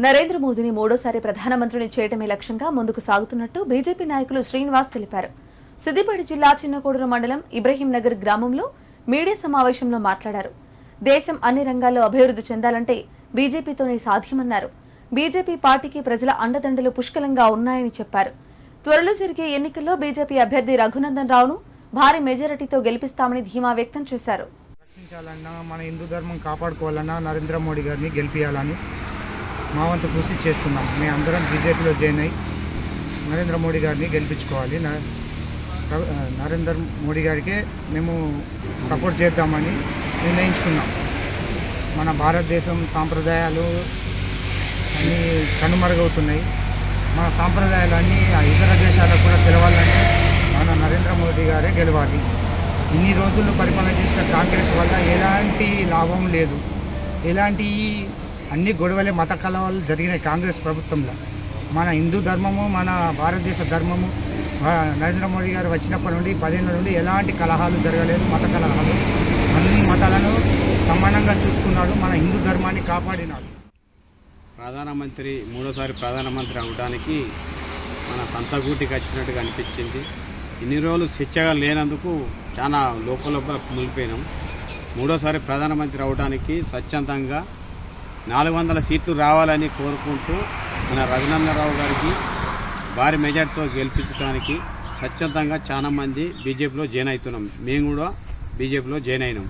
నరేంద్ర మోదీని మూడోసారి ప్రధానమంత్రిని చేయడమే లక్ష్యంగా ముందుకు సాగుతున్నట్టు బీజేపీ నాయకులు శ్రీనివాస్ తెలిపారు. సిద్దిపేట జిల్లా చిన్నకోడూరు మండలం ఇబ్రహీం నగర్ గ్రామంలో మీడియా సమావేశంలో మాట్లాడారు. దేశం అన్ని రంగాల్లో అభివృద్ధి చెందాలంటే బీజేపీతోనే సాధ్యమన్నారు. బీజేపీ పార్టీకి ప్రజల అండదండలు పుష్కలంగా ఉన్నాయని చెప్పారు. త్వరలో జరిగే ఎన్నికల్లో బీజేపీ అభ్యర్థి రఘునందన్ రావును భారీ మెజారిటీతో గెలిపిస్తామని ధీమా వ్యక్తం చేశారు. మన హిందూ ధర్మం కాపాడుకోవాలన్నా నరేంద్ర మోడీ గారిని గెలిపించాలని మా వంతు కృషి చేస్తున్నాం. మేము అందరం బీజేపీలో జాయిన్ అయ్యి నరేంద్ర మోడీ గారిని గెలిపించుకోవాలి. నరేంద్ర మోడీ గారికి మేము సపోర్ట్ చేద్దామని నిర్ణయించుకున్నాం. మన భారతదేశం సాంప్రదాయాలు అన్నీ కనుమరుగవుతున్నాయి. మన సాంప్రదాయాలన్నీ ఇతర దేశాలకు కూడా తెలవాలంటే మన నరేంద్ర మోడీ గారే గెలవాలి. ఇన్ని రోజులు పరిపాలన చేసిన కాంగ్రెస్ వల్ల ఎలాంటి లాభం లేదు. ఎలాంటి అన్ని గొడవలే మత కలవాలు జరిగినాయి కాంగ్రెస్ ప్రభుత్వంలో. మన హిందూ ధర్మము మన భారతదేశ ధర్మము నరేంద్ర మోడీ గారు వచ్చినప్పటి నుండి 10 ఏళ్ళ నుండి ఎలాంటి కలహాలు జరగలేదు. మత కలహాలు అన్ని మతాలను సమానంగా చూసుకున్నాడు. మన హిందూ ధర్మాన్ని కాపాడినాడు. ప్రధానమంత్రి మూడోసారి ప్రధానమంత్రి అవడానికి మన సంతగూటికి వచ్చినట్టుగా అనిపించింది. ఇన్ని రోజులు స్వేచ్ఛగా లేనందుకు చాలా లోపల మునిగిపోయినాం. మూడోసారి ప్రధానమంత్రి అవడానికి స్వచ్ఛందంగా 400 సీట్లు రావాలని కోరుకుంటూ మన రఘునందనరావు గారికి భారీ మెజార్టీతో గెలిపించడానికి స్వచ్ఛందంగా చాలామంది బీజేపీలో జాయిన్ అవుతున్నాం. మేము కూడా బీజేపీలో జాయిన్ అయినాం.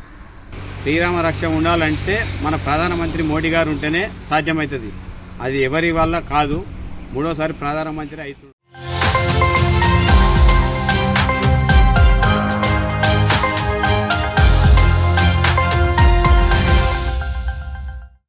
శ్రీరామ రక్ష ఉండాలంటే మన ప్రధానమంత్రి మోడీ గారు ఉంటేనే సాధ్యమవుతుంది. అది ఎవరి వల్ల కాదు. మూడోసారి ప్రధానమంత్రి అవుతుంది.